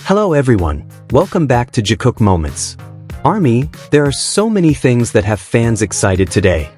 Hello everyone, welcome back to Jikook Moments. Army, there are so many things that have fans excited today.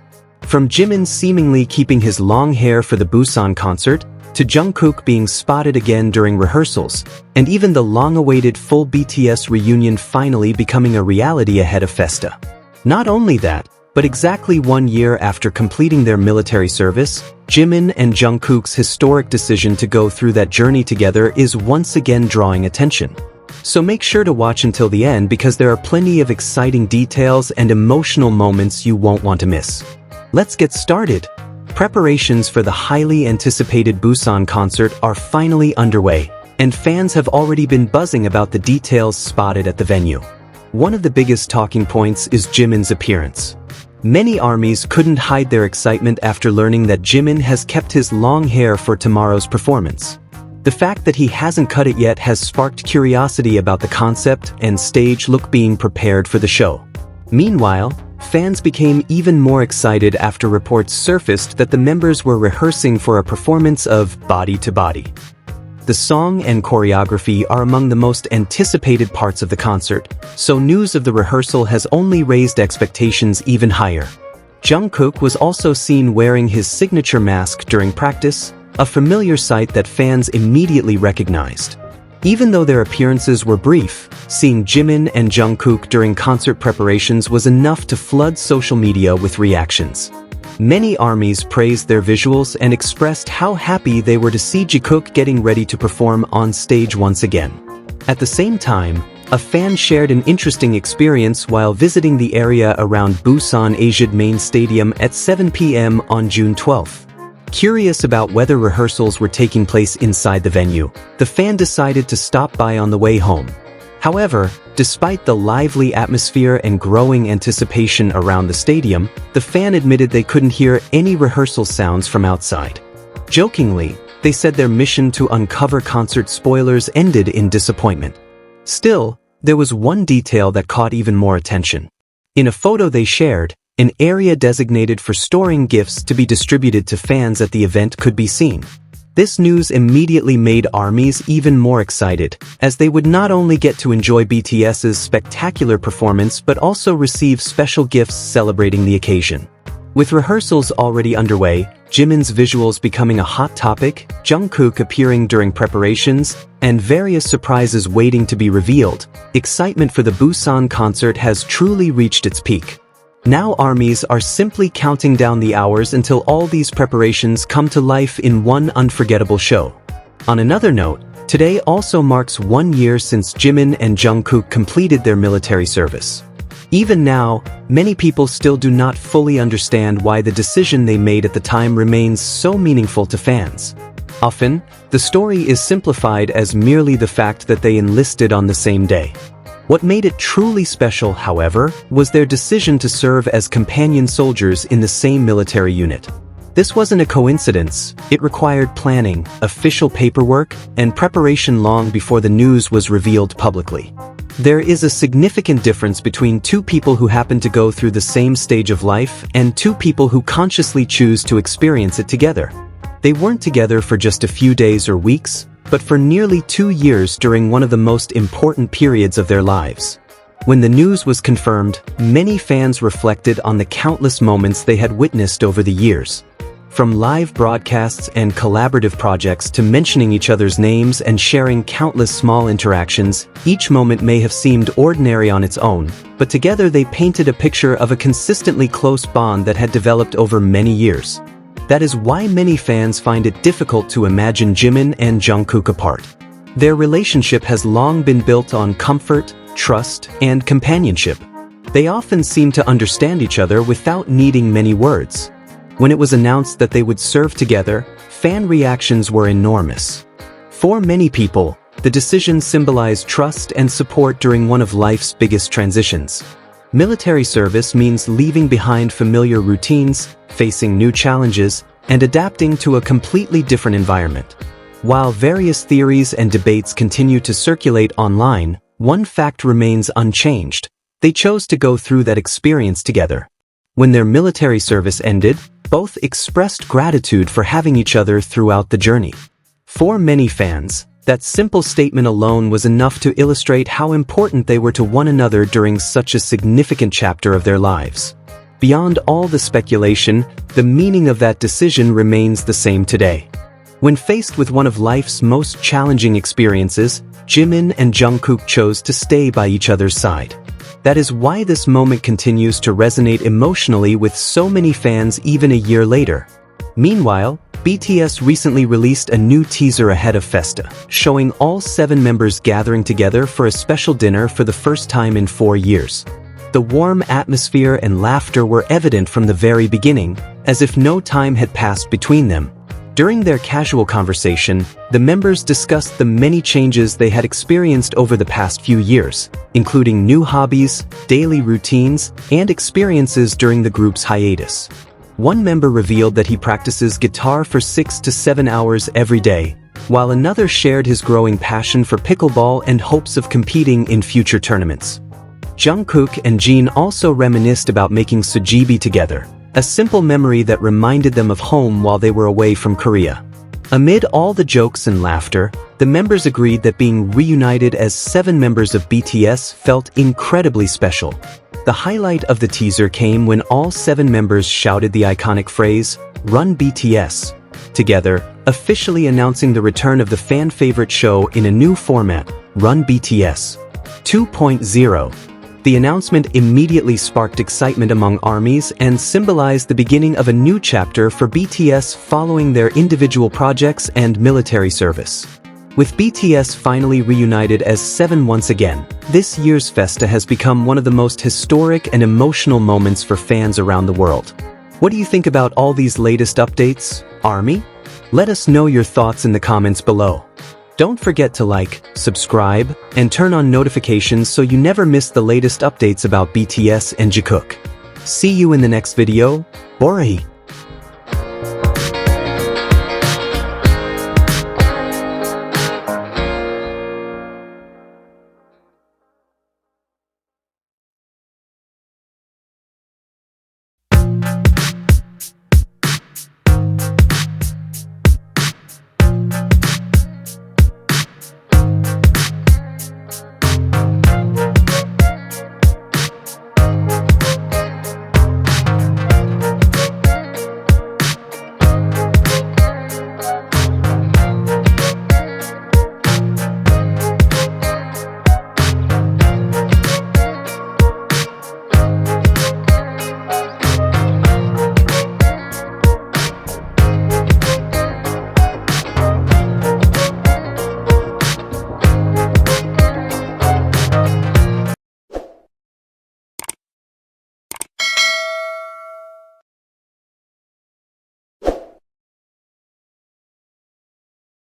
From Jimin seemingly keeping his long hair for the Busan concert, to Jungkook being spotted again during rehearsals, and even the long-awaited full BTS reunion finally becoming a reality ahead of Festa. Not only that, but exactly 1 year after completing their military service, Jimin and Jungkook's historic decision to go through that journey together is once again drawing attention. So make sure to watch until the end because there are plenty of exciting details and emotional moments you won't want to miss. Let's get started. Preparations for the highly anticipated Busan concert are finally underway, and fans have already been buzzing about the details spotted at the venue. One of the biggest talking points is Jimin's appearance. Many armies couldn't hide their excitement after learning that Jimin has kept his long hair for tomorrow's performance. The fact that he hasn't cut it yet has sparked curiosity about the concept and stage look being prepared for the show. Meanwhile, fans became even more excited after reports surfaced that the members were rehearsing for a performance of Body to Body. The song and choreography are among the most anticipated parts of the concert, so news of the rehearsal has only raised expectations even higher. Jungkook was also seen wearing his signature mask during practice, a familiar sight that fans immediately recognized. Even though their appearances were brief, seeing Jimin and Jungkook during concert preparations was enough to flood social media with reactions. Many armies praised their visuals and expressed how happy they were to see Jikook getting ready to perform on stage once again. At the same time, a fan shared an interesting experience while visiting the area around Busan Asiad Main Stadium at 7 p.m. on June 12th. Curious about whether rehearsals were taking place inside the venue, the fan decided to stop by on the way home. However, despite the lively atmosphere and growing anticipation around the stadium, the fan admitted they couldn't hear any rehearsal sounds from outside. Jokingly, they said their mission to uncover concert spoilers ended in disappointment. Still, there was one detail that caught even more attention. In a photo they shared, an area designated for storing gifts to be distributed to fans at the event could be seen. This news immediately made armies even more excited, as they would not only get to enjoy BTS's spectacular performance but also receive special gifts celebrating the occasion. With rehearsals already underway, Jimin's visuals becoming a hot topic, Jungkook appearing during preparations, and various surprises waiting to be revealed, excitement for the Busan concert has truly reached its peak. Now armies are simply counting down the hours until all these preparations come to life in one unforgettable show. On another note, today also marks 1 year since Jimin and Jungkook completed their military service. Even now, many people still do not fully understand why the decision they made at the time remains so meaningful to fans. Often, the story is simplified as merely the fact that they enlisted on the same day. What made it truly special, however, was their decision to serve as companion soldiers in the same military unit. This wasn't a coincidence. It required planning, official paperwork, and preparation long before the news was revealed publicly. There is a significant difference between two people who happen to go through the same stage of life and two people who consciously choose to experience it together. They weren't together for just a few days or weeks, but for nearly 2 years during one of the most important periods of their lives. When the news was confirmed, many fans reflected on the countless moments they had witnessed over the years. From live broadcasts and collaborative projects to mentioning each other's names and sharing countless small interactions, each moment may have seemed ordinary on its own, but together they painted a picture of a consistently close bond that had developed over many years. That is why many fans find it difficult to imagine Jimin and Jungkook apart. Their relationship has long been built on comfort, trust, and companionship. They often seem to understand each other without needing many words. When it was announced that they would serve together, fan reactions were enormous. For many people, the decision symbolized trust and support during one of life's biggest transitions. Military service means leaving behind familiar routines, facing new challenges, and adapting to a completely different environment. While various theories and debates continue to circulate online, one fact remains unchanged. They chose to go through that experience together. When their military service ended, both expressed gratitude for having each other throughout the journey. For many fans, That simple statement alone was enough to illustrate how important they were to one another during such a significant chapter of their lives. Beyond all the speculation, the meaning of that decision remains the same today. When faced with one of life's most challenging experiences, Jimin and Jungkook chose to stay by each other's side. That is why this moment continues to resonate emotionally with so many fans even a year later. Meanwhile, BTS recently released a new teaser ahead of Festa, showing all 7 members gathering together for a special dinner for the first time in 4 years. The warm atmosphere and laughter were evident from the very beginning, as if no time had passed between them. During their casual conversation, the members discussed the many changes they had experienced over the past few years, including new hobbies, daily routines, and experiences during the group's hiatus. One member revealed that he practices guitar for 6 to 7 hours every day, while another shared his growing passion for pickleball and hopes of competing in future tournaments. Jungkook and Jeon also reminisced about making sujibi together, a simple memory that reminded them of home while they were away from Korea. Amid all the jokes and laughter, the members agreed that being reunited as 7 members of BTS felt incredibly special. The highlight of the teaser came when all 7 members shouted the iconic phrase, "Run BTS," together, officially announcing the return of the fan-favorite show in a new format, Run BTS 2.0. The announcement immediately sparked excitement among ARMYs and symbolized the beginning of a new chapter for BTS following their individual projects and military service. With BTS finally reunited as 7 once again, this year's Festa has become one of the most historic and emotional moments for fans around the world. What do you think about all these latest updates, ARMY? Let us know your thoughts in the comments below. Don't forget to like, subscribe, and turn on notifications so you never miss the latest updates about BTS and Jikook. See you in the next video. Bye.